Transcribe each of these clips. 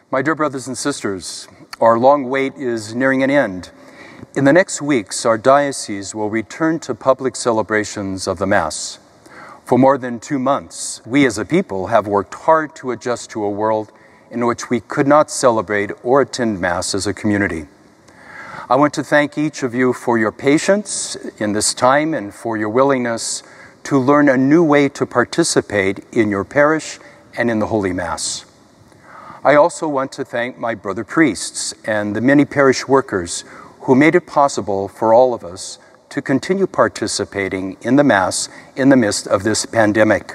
My dear brothers and sisters, our long wait is nearing an end. In the next weeks, our diocese will return to public celebrations of the Mass. For more than 2 months, we as a people have worked hard to adjust to a world in which we could not celebrate or attend Mass as a community. I want to thank each of you for your patience in this time and for your willingness to learn a new way to participate in your parish and in the Holy Mass. I also want to thank my brother priests and the many parish workers who made it possible for all of us to continue participating in the Mass in the midst of this pandemic.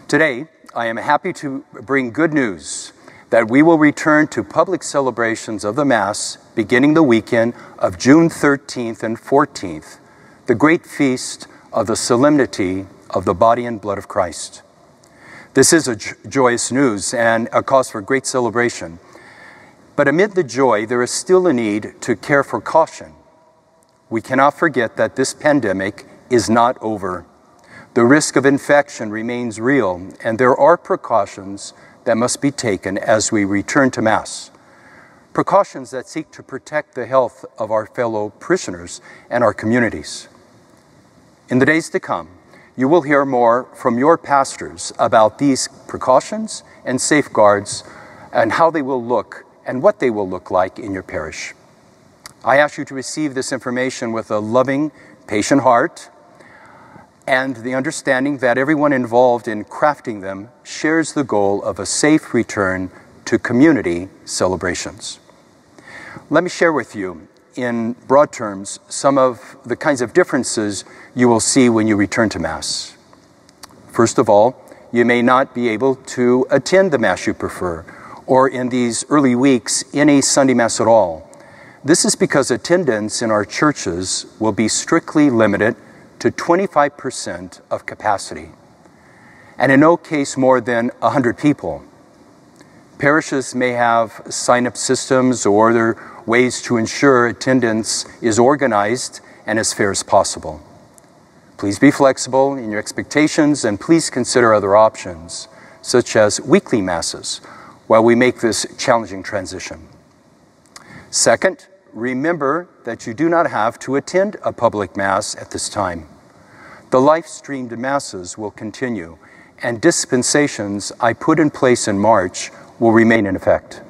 Today, I am happy to bring good news that we will return to public celebrations of the Mass beginning the weekend of June 13th and 14th, the great feast of the solemnity of the body and blood of Christ. This is a joyous news and a cause for great celebration. But amid the joy, there is still a need to care for caution. We cannot forget that this pandemic is not over. The risk of infection remains real, and there are precautions that must be taken as we return to Mass. Precautions that seek to protect the health of our fellow parishioners and our communities. In the days to come, you will hear more from your pastors about these precautions and safeguards and how they will look and what they will look like in your parish. I ask you to receive this information with a loving, patient heart and the understanding that everyone involved in crafting them shares the goal of a safe return to community celebrations. Let me share with you, in broad terms, some of the kinds of differences you will see when you return to Mass. First of all, you may not be able to attend the Mass you prefer, or in these early weeks, any Sunday Mass at all. This is because attendance in our churches will be strictly limited to 25% of capacity, and in no case more than 100 people. Parishes may have sign-up systems or other ways to ensure attendance is organized and as fair as possible. Please be flexible in your expectations and please consider other options, such as weekly Masses, while we make this challenging transition. Second, remember that you do not have to attend a public Mass at this time. The live-streamed Masses will continue, and dispensations I put in place in March will remain in effect.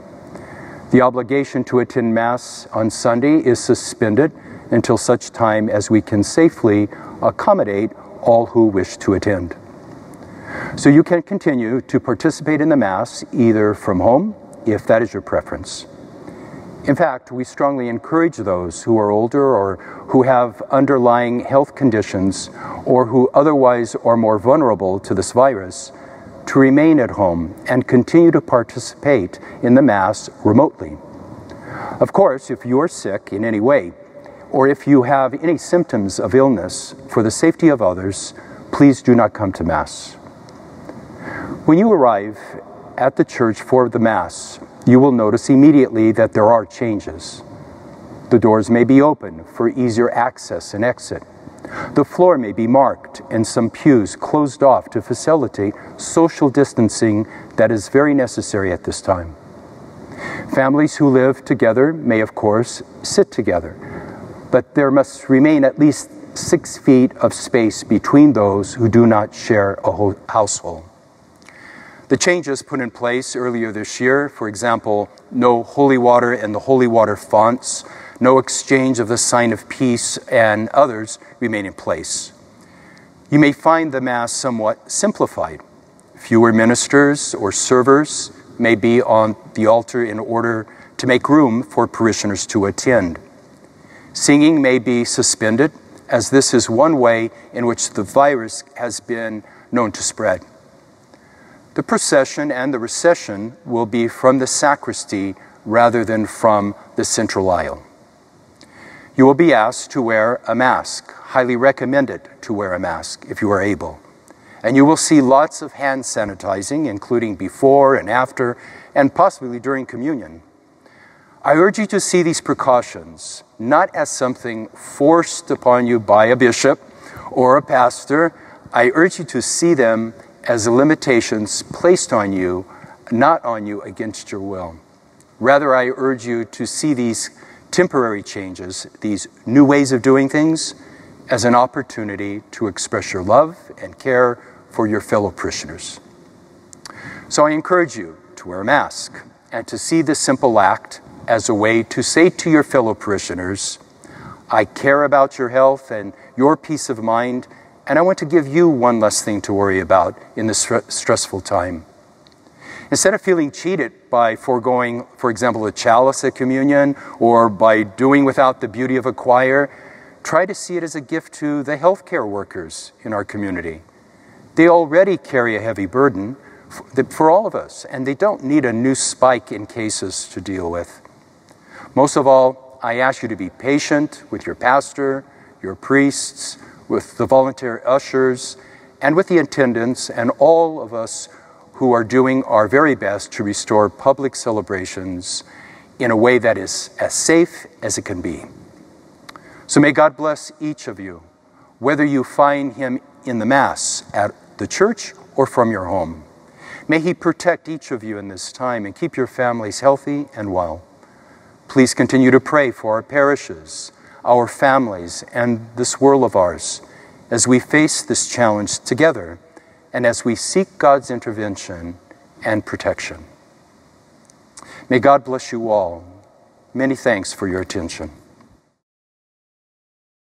The obligation to attend Mass on Sunday is suspended until such time as we can safely accommodate all who wish to attend. So you can continue to participate in the Mass either from home, if that is your preference. In fact, we strongly encourage those who are older or who have underlying health conditions or who otherwise are more vulnerable to this virus to remain at home and continue to participate in the Mass remotely. Of course, if you are sick in any way, or if you have any symptoms of illness, for the safety of others, please do not come to Mass. When you arrive at the church for the Mass, you will notice immediately that there are changes. The doors may be open for easier access and exit. The floor may be marked and some pews closed off to facilitate social distancing that is very necessary at this time. Families who live together may, of course, sit together, but there must remain at least 6 feet of space between those who do not share a household. The changes put in place earlier this year, for example, no holy water and the holy water fonts, no exchange of the sign of peace, and others remain in place. You may find the Mass somewhat simplified. Fewer ministers or servers may be on the altar in order to make room for parishioners to attend. Singing may be suspended, as this is one way in which the virus has been known to spread. The procession and the recession will be from the sacristy rather than from the central aisle. You will be asked to wear a mask, highly recommended to wear a mask if you are able. And you will see lots of hand sanitizing, including before and after, and possibly during communion. I urge you to see these precautions not as something forced upon you by a bishop or a pastor. I urge you to see them as limitations placed on you not on you against your will. Rather, I urge you to see these temporary changes, these new ways of doing things, as an opportunity to express your love and care for your fellow parishioners. So I encourage you to wear a mask and to see this simple act as a way to say to your fellow parishioners, I care about your health and your peace of mind, and I want to give you one less thing to worry about in this stressful time. Instead of feeling cheated by foregoing, for example, a chalice at communion, or by doing without the beauty of a choir, try to see it as a gift to the healthcare workers in our community. They already carry a heavy burden for all of us, and they don't need a new spike in cases to deal with. Most of all, I ask you to be patient with your pastor, your priests, with the volunteer ushers, and with the attendants, and all of us who are doing our very best to restore public celebrations in a way that is as safe as it can be. So may God bless each of you, whether you find him in the Mass at the church or from your home. May he protect each of you in this time and keep your families healthy and well. Please continue to pray for our parishes, our families, and this world of ours as we face this challenge together and as we seek God's intervention and protection. May God bless you all. Many thanks for your attention.